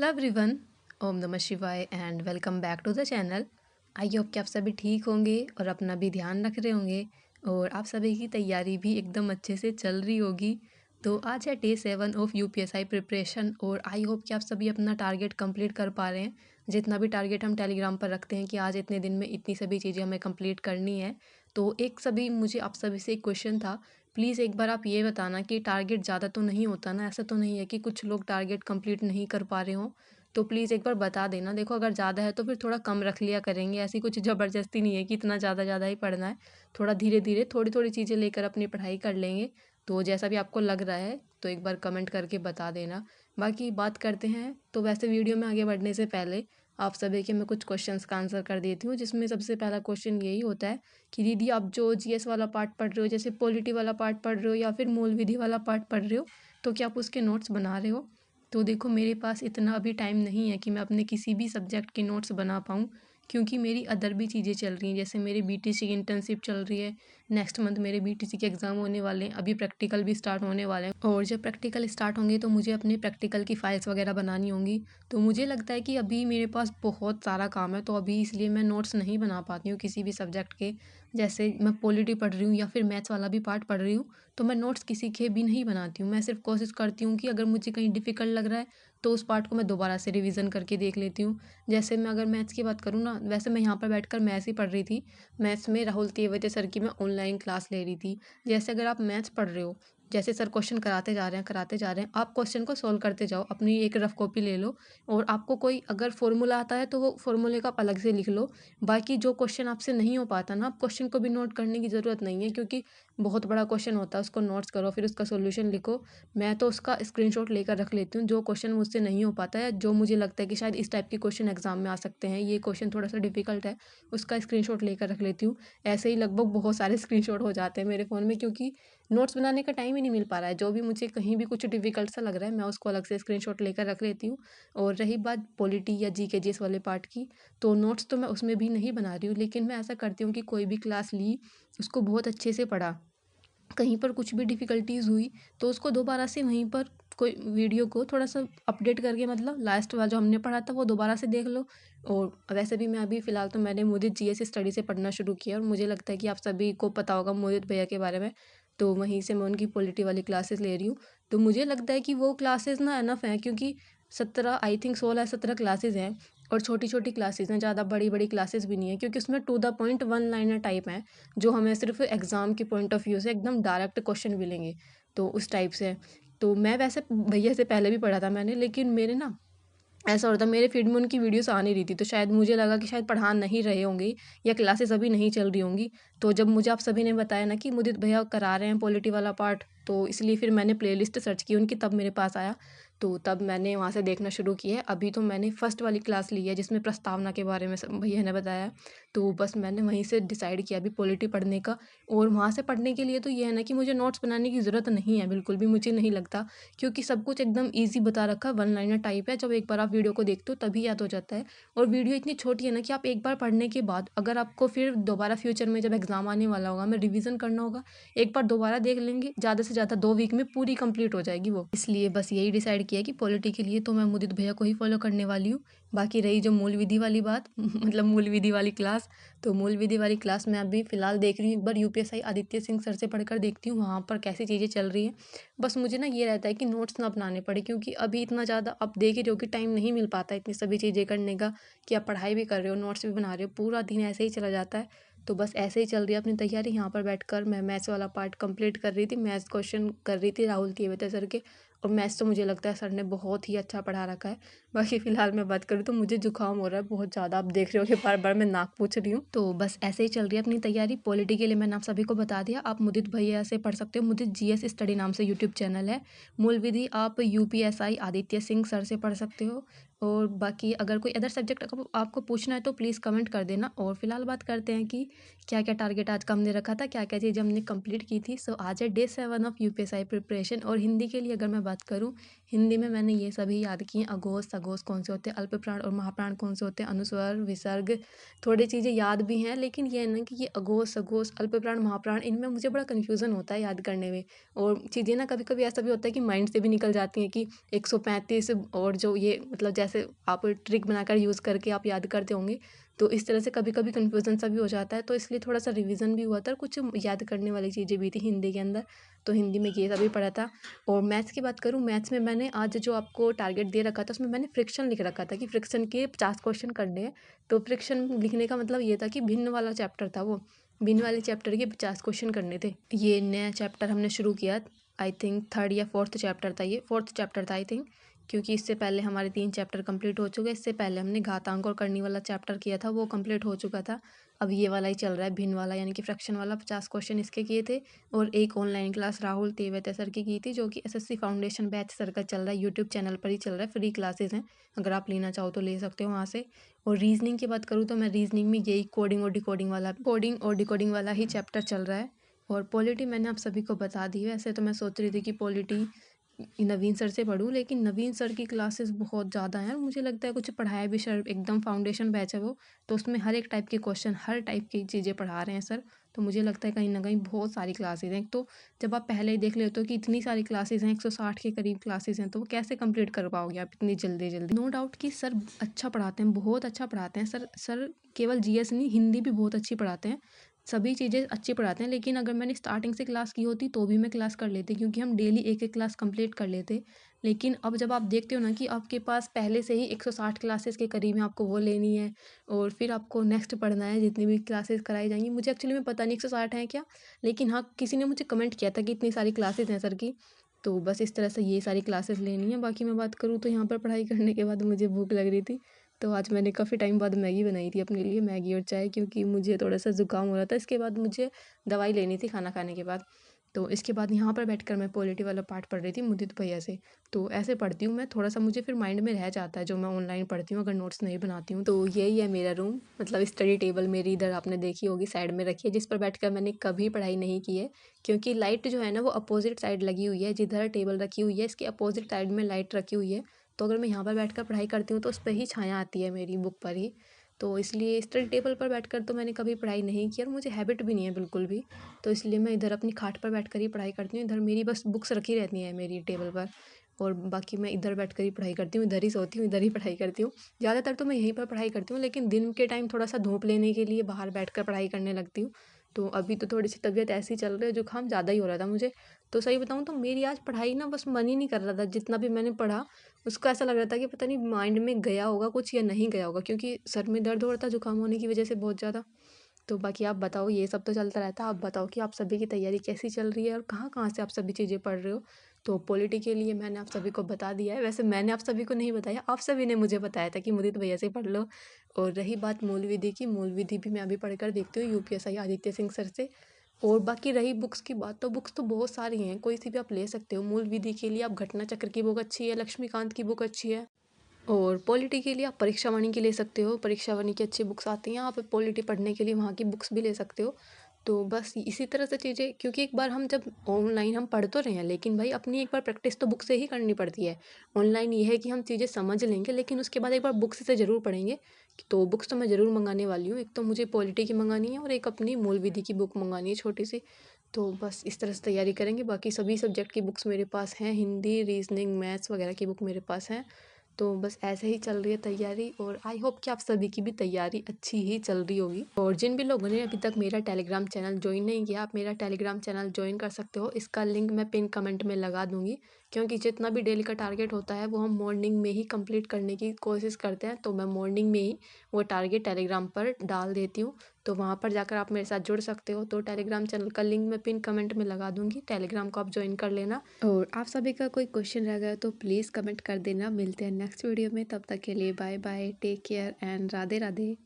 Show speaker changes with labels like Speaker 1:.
Speaker 1: Hello everyone. ओम नमः शिवाय and welcome back to the channel. I hope कि आप सभी ठीक होंगे और अपना भी ध्यान रख रहे होंगे और आप सभी की तैयारी भी एकदम अच्छे से चल रही होगी। तो आज है डे 7 ऑफ यूपीएसआई प्रिपरेशन और आई होप कि आप सभी अपना टारगेट कंप्लीट कर पा रहे हैं। जितना भी टारगेट हम टेलीग्राम पर रखते हैं कि आज इतने दिन में इतनी सभी चीज़ें हमें कंप्लीट करनी है। तो एक सभी मुझे आप सभी से एक क्वेश्चन था, प्लीज़ एक बार आप ये बताना कि टारगेट ज़्यादा तो नहीं होता ना, ऐसा तो नहीं है कि कुछ लोग टारगेट कंप्लीट नहीं कर पा रहे हों। तो प्लीज़ एक बार बता देना। देखो अगर ज़्यादा है तो फिर थोड़ा कम रख लिया करेंगे, ऐसी कुछ ज़बरदस्ती नहीं है कि इतना ज़्यादा ज़्यादा ही पढ़ना है। थोड़ा धीरे धीरे थोड़ी थोड़ी चीज़ें लेकर अपनी पढ़ाई कर लेंगे। तो जैसा भी आपको लग रहा है तो एक बार कमेंट करके बता देना। बाकी बात करते हैं, तो वैसे वीडियो में आगे बढ़ने से पहले आप सभी के मैं कुछ क्वेश्चंस का आंसर कर देती हूँ, जिसमें सबसे पहला क्वेश्चन यही होता है कि दीदी आप जो जीएस वाला पार्ट पढ़ रहे हो, जैसे पॉलिटी वाला पार्ट पढ़ रहे हो या फिर मूल विधि वाला पार्ट पढ़ रहे हो, तो क्या आप उसके नोट्स बना रहे हो? तो देखो मेरे पास इतना अभी टाइम नहीं है कि मैं अपने किसी भी सब्जेक्ट के नोट्स बना पाऊँ, क्योंकि मेरी अदर भी चीज़ें चल रही हैं। जैसे मेरी बीटीसी की इंटर्नशिप चल रही है, नेक्स्ट मंथ मेरे बीटीसी के एग्ज़ाम होने वाले हैं, अभी प्रैक्टिकल भी स्टार्ट होने वाले हैं और जब प्रैक्टिकल स्टार्ट होंगे तो मुझे अपने प्रैक्टिकल की फाइल्स वगैरह बनानी होंगी। तो मुझे लगता है कि अभी मेरे पास बहुत सारा काम है, तो अभी इसलिए मैं नोट्स नहीं बना पाती हूँ किसी भी सब्जेक्ट के। जैसे मैं पॉलिटी पढ़ रही हूँ या फिर मैथ्स वाला भी पार्ट पढ़ रही हूँ, तो मैं नोट्स किसी के भी नहीं बनाती हूँ। मैं सिर्फ कोशिश करती हूँ कि अगर मुझे कहीं डिफ़िकल्ट लग रहा है तो उस पार्ट को मैं दोबारा से रिवीजन करके देख लेती हूँ। जैसे मैं अगर मैथ्स की बात करूँ ना, वैसे मैं यहाँ पर बैठकर मैथ्स ही पढ़ रही थी। मैथ्स में राहुल तेवतिया सर की मैं ऑनलाइन क्लास ले रही थी। जैसे अगर आप मैथ्स पढ़ रहे हो, जैसे सर क्वेश्चन कराते जा रहे हैं, आप क्वेश्चन को सॉल्व करते जाओ, अपनी एक रफ कॉपी ले लो और आपको कोई अगर फॉर्मूला आता है तो वो फॉर्मूले का आप अलग से लिख लो। बाकी जो क्वेश्चन आपसे नहीं हो पाता ना, आप क्वेश्चन को भी नोट करने की ज़रूरत नहीं है, क्योंकि बहुत बड़ा क्वेश्चन होता है, उसको नोट्स करो फिर उसका सॉल्यूशन लिखो। मैं तो उसका स्क्रीनशॉट लेकर रख लेती हूँ, जो क्वेश्चन मुझसे नहीं हो पाता है, जो मुझे लगता है कि शायद इस टाइप के क्वेश्चन एग्जाम में आ सकते हैं, ये क्वेश्चन थोड़ा सा डिफिकल्ट है, उसका स्क्रीनशॉट लेकर रख लेती हूँ। ऐसे ही लगभग बहुत सारे स्क्रीनशॉट हो जाते हैं मेरे फ़ोन में, क्योंकि नोट्स बनाने का टाइम ही नहीं मिल पा रहा है। जो भी मुझे कहीं भी कुछ डिफिकल्ट सा लग रहा है, मैं उसको अलग से स्क्रीनशॉट लेकर रख लेती हूँ। और रही बात पॉलिटी या जीके जीएस वाले पार्ट की, तो नोट्स तो मैं उसमें भी नहीं बना रही हूँ, लेकिन मैं ऐसा करती हूँ कि कोई भी क्लास ली, उसको बहुत अच्छे से पढ़ा, कहीं पर कुछ भी डिफ़िकल्टीज़ हुई तो उसको दोबारा से वहीं पर कोई वीडियो को थोड़ा सा अपडेट करके, मतलब लास्ट वाला जो हमने पढ़ा था वो दोबारा से देख लो। और वैसे भी मैं अभी फ़िलहाल तो मैंने मोदित जीएस स्टडी से पढ़ना शुरू किया और मुझे लगता है कि आप सभी को पता होगा मोदित भैया के बारे में। तो वहीं से मैं उनकी पॉलिटी वाली क्लासेस ले रही हूँ। तो मुझे लगता है कि वो क्लासेस ना एनफ हैं, क्योंकि 17 आई थिंक 16 या 17 क्लासेस हैं और छोटी-छोटी क्लासेस हैं, ज़्यादा बड़ी-बड़ी क्लासेस भी नहीं है, क्योंकि उसमें to the point one liner type हैं, जो हमें सिर्फ एग्ज़ाम के पॉइंट ऑफ व्यू से एकदम डायरेक्ट क्वेश्चन मिलेंगे, तो उस टाइप से है। तो मैं वैसे भैया से पहले भी पढ़ा था मैंने, लेकिन मेरे ना ऐसा हो रहा था, मेरे फीड में उनकी वीडियोस आ नहीं रही थी, तो शायद मुझे लगा कि शायद पढ़ा नहीं रहे होंगे या क्लासेस अभी नहीं चल रही होंगी। तो जब मुझे आप सभी ने बताया ना कि मुदित भैया करा रहे हैं पॉलिटी वाला पार्ट, तो इसलिए फिर मैंने प्लेलिस्ट सर्च की उनकी, तब मेरे पास आया। तो तब मैंने वहाँ से देखना शुरू किया है। अभी तो मैंने फर्स्ट वाली क्लास ली है जिसमें प्रस्तावना के बारे में सब भैया ने बताया। तो बस मैंने वहीं से डिसाइड किया अभी पॉलिटी पढ़ने का। और वहाँ से पढ़ने के लिए तो ये है ना कि मुझे नोट्स बनाने की ज़रूरत नहीं है, बिल्कुल भी मुझे नहीं लगता, क्योंकि सब कुछ एकदम ईज़ी बता रखा है, वन लाइनर टाइप है। जब एक बार आप वीडियो को देखते हो तभी याद हो जाता है। और वीडियो इतनी छोटी है ना कि आप एक बार पढ़ने के बाद अगर आपको फिर दोबारा फ्यूचर में जब एग्ज़ाम आने वाला होगा, हमें रिवीजन करना होगा, एक बार दोबारा देख लेंगे, ज़्यादा से ज़्यादा 2 वीक में पूरी कंप्लीट हो जाएगी वो। इसलिए बस यही डिसाइड किया कि पॉलिटी के लिए तो मैं मुदित भैया को ही फॉलो करने वाली हूँ। बाकी रही जो मूल विधि वाली बात मतलब मूल विधि वाली क्लास, तो मूल विधि वाली क्लास मैं अभी फ़िलहाल देख रही हूँ, एक बार यूपीएसआई आदित्य सिंह सर से पढ़कर देखती हूँ वहाँ पर कैसी चीज़ें चल रही हैं। बस मुझे ना ये रहता है कि नोट्स ना अपनाने पड़े, क्योंकि अभी इतना ज़्यादा आप देख ही रहे हो कि टाइम नहीं मिल पाता इतनी सभी चीज़ें करने का, कि आप पढ़ाई भी कर रहे हो, नोट्स भी बना रहे हो, पूरा दिन ऐसे ही चला जाता है। तो बस ऐसे ही चल रही है अपनी तैयारी। यहाँ पर बैठकर मैं मैथ्स वाला पार्ट कंप्लीट कर रही थी, मैथ्स क्वेश्चन कर रही थी राहुल तिवारी सर के। और मैथ्स तो मुझे लगता है सर ने बहुत ही अच्छा पढ़ा रखा है। बाकी फ़िलहाल मैं बात करूँ तो मुझे जुकाम हो रहा है बहुत ज़्यादा, आप देख रहे हो कि बार-बार मैं नाक पूछ रही हूँ। तो बस ऐसे ही चल रही है अपनी तैयारी। पॉलिटी के लिए मैंने आप सभी को बता दिया, आप मुदित भैया से पढ़ सकते हो, मुदित जीएस स्टडी नाम से यूट्यूब चैनल है। मूल विधि आप यूपीएसआई आदित्य सिंह सर से पढ़ सकते हो। और बाकी अगर कोई अदर सब्जेक्ट आपको पूछना है तो प्लीज़ कमेंट कर देना। और फिलहाल बात करते हैं कि क्या-क्या टारगेट आज का हमने रखा था, क्या-क्या चीज़ें हमने कंप्लीट की थी। सो आज है डे 7 ऑफ यूपीएसआई प्रिपरेशन। और हिंदी के लिए अगर मैं बात करूँ, हिंदी में मैंने ये सभी याद किए, अघोष सघोष कौन से होते हैं, अल्पप्राण और महाप्राण कौन से होते हैं, अनुस्वर विसर्ग, थोड़ी चीज़ें याद भी हैं। लेकिन ये है ना कि ये अघोष सघोष अल्पप्राण महाप्राण इनमें मुझे बड़ा कन्फ्यूज़न होता है याद करने में। और चीज़ें ना कभी कभी ऐसा भी होता है कि माइंड से भी निकल जाती हैं कि 135 और जो ये मतलब जैसे आप ट्रिक बनाकर यूज़ करके आप याद करते होंगे, तो इस तरह से कभी कभी कन्फ्यूज़न सा भी हो जाता है। तो इसलिए थोड़ा सा रिवीजन भी हुआ था और कुछ याद करने वाली चीज़ें भी थी हिंदी के अंदर। तो हिंदी में ये सभी पढ़ा था। और मैथ्स की बात करूँ, मैथ्स में मैंने आज जो आपको टारगेट दे रखा था उसमें मैंने फ्रिक्शन लिख रखा था कि फ्रिक्शन के 50 क्वेश्चन करने हैं। तो फ्रिक्शन लिखने का मतलब ये था कि भिन्न वाला चैप्टर था वो, भिन्न वाले चैप्टर के 50 क्वेश्चन करने थे। ये नया चैप्टर हमने शुरू किया, आई थिंक थर्ड या फोर्थ चैप्टर था, ये फोर्थ चैप्टर था आई थिंक, क्योंकि इससे पहले हमारे 3 चैप्टर कंप्लीट हो चुके हैं। इससे पहले हमने घातांक और करनी वाला चैप्टर किया था, वो कंप्लीट हो चुका था। अब ये वाला ही चल रहा है, भिन्न वाला यानी कि फ्रैक्शन वाला। 50 क्वेश्चन इसके किए थे। और एक online class Rahul tevte sir की थी, जो कि एसएससी फाउंडेशन बैच सर का चल रहा है, यूट्यूब चैनल पर ही चल रहा है, फ्री क्लासेस हैं, अगर आप लेना चाहो तो ले सकते हो वहाँ से। और रीजनिंग की बात करूँ तो मैं रीजनिंग में यही कोडिंग और डिकोडिंग वाला ही चैप्टर चल रहा है। और पॉलिटी मैंने आप सभी को बता दी है। वैसे तो मैं सोच रही थी कि पॉलिटी नवीन सर से पढूं, लेकिन नवीन सर की क्लासेस बहुत ज़्यादा हैं और मुझे लगता है कुछ पढ़ाया भी सर, एकदम फाउंडेशन बैच है वो, तो उसमें हर एक टाइप के क्वेश्चन, हर टाइप की चीज़ें पढ़ा रहे हैं सर। तो मुझे लगता है कहीं ना कहीं बहुत सारी क्लासेस हैं। तो जब आप पहले ही देख लेते हो कि इतनी सारी क्लासेस हैं, 160 के करीब क्लासेस हैं, तो वो कैसे कंप्लीट कर पाओगे आप इतनी जल्दी जल्दी। नो डाउट कि सर अच्छा पढ़ाते हैं, बहुत अच्छा पढ़ाते हैं सर केवल जीएस नहीं, हिंदी भी बहुत अच्छी पढ़ाते हैं, सभी चीज़ें अच्छी पढ़ाते हैं। लेकिन अगर मैंने स्टार्टिंग से क्लास की होती तो भी मैं क्लास कर लेती, क्योंकि हम डेली एक एक क्लास कंप्लीट कर लेते। लेकिन अब जब आप देखते हो ना कि आपके पास पहले से ही 160 क्लासेस के करीब में आपको वो लेनी है, और फिर आपको नेक्स्ट पढ़ना है जितनी भी क्लासेस कराई जाएंगी। मुझे एक्चुअली में पता नहीं 160 है क्या, लेकिन हाँ किसी ने मुझे कमेंट किया था कि इतनी सारी क्लासेस हैं सर की। तो बस इस तरह से ये सारी क्लासेस लेनी है। बाकी मैं बात करूँ तो यहाँ पर पढ़ाई करने के बाद मुझे भूख लग रही थी, तो आज मैंने काफ़ी टाइम बाद मैगी बनाई थी अपने लिए, मैगी और चाय, क्योंकि मुझे थोड़ा सा ज़ुकाम हो रहा था। इसके बाद मुझे दवाई लेनी थी खाना खाने के बाद। तो इसके बाद यहाँ पर बैठकर मैं पॉलिटी वाला पार्ट पढ़ रही थी मुदित भैया से। तो ऐसे पढ़ती हूँ मैं, थोड़ा सा मुझे फिर माइंड में रह जाता है जो मैं ऑनलाइन पढ़ती हूँ, अगर नोट्स नहीं बनाती हूँ। तो यही है मेरा रूम, मतलब स्टडी टेबल मेरी इधर आपने देखी होगी साइड में रखी है, जिस पर बैठकर मैंने कभी पढ़ाई नहीं की है, क्योंकि लाइट जो है ना वो अपोजिट साइड लगी हुई है। जिधर टेबल रखी हुई है इसके अपोजिट साइड में लाइट रखी हुई है, तो अगर मैं यहाँ पर बैठकर पढ़ाई करती हूँ तो उस पर ही छाया आती है मेरी बुक पर ही। तो इसलिए स्टडी टेबल पर बैठकर तो मैंने कभी पढ़ाई नहीं की और मुझे हैबिट भी नहीं है बिल्कुल भी। तो इसलिए मैं इधर अपनी खाट पर बैठकर ही पढ़ाई करती हूँ। इधर मेरी बस बुक्स रखी रहती हैं मेरी टेबल पर, और बाकी मैं इधर बैठकर ही पढ़ाई करती हूँ, इधर ही सोती हूँ, इधर ही पढ़ाई करती हूँ। ज़्यादातर तो मैं यहीं पर पढ़ाई करती हूँ, लेकिन दिन के टाइम थोड़ा सा धूप लेने के लिए बाहर बैठकर पढ़ाई करने लगती हूँ। तो अभी तो थोड़ी सी तबीयत ऐसी चल रही है, जुकाम ज़्यादा ही हो रहा था मुझे। तो सही बताऊँ तो मेरी आज पढ़ाई ना बस मन ही नहीं कर रहा था, जितना भी मैंने पढ़ा उसको ऐसा लग रहा था कि पता नहीं माइंड में गया होगा कुछ या नहीं गया होगा, क्योंकि सर में दर्द हो रहा था जुकाम होने की वजह से बहुत ज़्यादा। तो बाकी आप बताओ, ये सब तो चलता रहता है। आप बताओ कि आप सभी की तैयारी कैसी चल रही है और कहाँ कहाँ से आप सभी चीज़ें पढ़ रहे हो। तो पॉलिटी के लिए मैंने आप सभी को बता दिया है, वैसे मैंने आप सभी को नहीं बताया, आप सभी ने मुझे बताया था कि मुदित भैया से पढ़ लो। और रही बात मूल विधि की, मूल विधि भी मैं अभी पढ़कर देखती हूँ यूपीएसआई आदित्य सिंह सर से। और बाकी रही बुक्स की बात, तो बुक्स तो बहुत सारी हैं, कोई सी भी आप ले सकते हो। मूल विधि के लिए आप घटना चक्र की बुक अच्छी है, लक्ष्मीकांत की बुक अच्छी है। और पॉलिटी के लिए आप परीक्षा वाणी की ले सकते हो, परीक्षा वाणी की अच्छी बुक्स आती हैं। आप पॉलिटी पढ़ने के लिए वहाँ की बुक्स भी ले सकते हो। तो बस इसी तरह से चीज़ें, क्योंकि एक बार हम जब ऑनलाइन हम पढ़ तो रहे हैं, लेकिन भाई अपनी एक बार प्रैक्टिस तो बुक से ही करनी पड़ती है। ऑनलाइन ये है कि हम चीज़ें समझ लेंगे, लेकिन उसके बाद एक बार बुक्स से ज़रूर पढ़ेंगे। तो बुक्स तो मैं ज़रूर मंगाने वाली हूँ, एक तो मुझे पॉलिटी की मंगानी है और एक अपनी मूल विधि की बुक मंगानी है छोटी सी। तो बस इस तरह से तैयारी करेंगे। बाकी सभी सब्जेक्ट की बुक्स मेरे पास हैं, हिंदी रीजनिंग मैथ्स वगैरह की बुक मेरे पास हैं। तो बस ऐसे ही चल रही है तैयारी, और आई होप कि आप सभी की भी तैयारी अच्छी ही चल रही होगी। और जिन भी लोगों ने अभी तक मेरा टेलीग्राम चैनल ज्वाइन नहीं किया, आप मेरा टेलीग्राम चैनल ज्वाइन कर सकते हो। इसका लिंक मैं पिन कमेंट में लगा दूंगी, क्योंकि जितना भी डेली का टारगेट होता है वो हम मॉर्निंग में ही कंप्लीट करने की कोशिश करते हैं। तो मैं मॉर्निंग में ही वो टारगेट टेलीग्राम पर डाल देती हूँ। तो वहाँ पर जाकर आप मेरे साथ जुड़ सकते हो। तो टेलीग्राम चैनल का लिंक मैं पिन कमेंट में लगा दूंगी, टेलीग्राम को आप ज्वाइन कर लेना। और आप सभी का कोई क्वेश्चन रह गया तो प्लीज़ कमेंट कर देना। मिलते हैं नेक्स्ट वीडियो में, तब तक के लिए bye bye, take care and Radhe Radhe.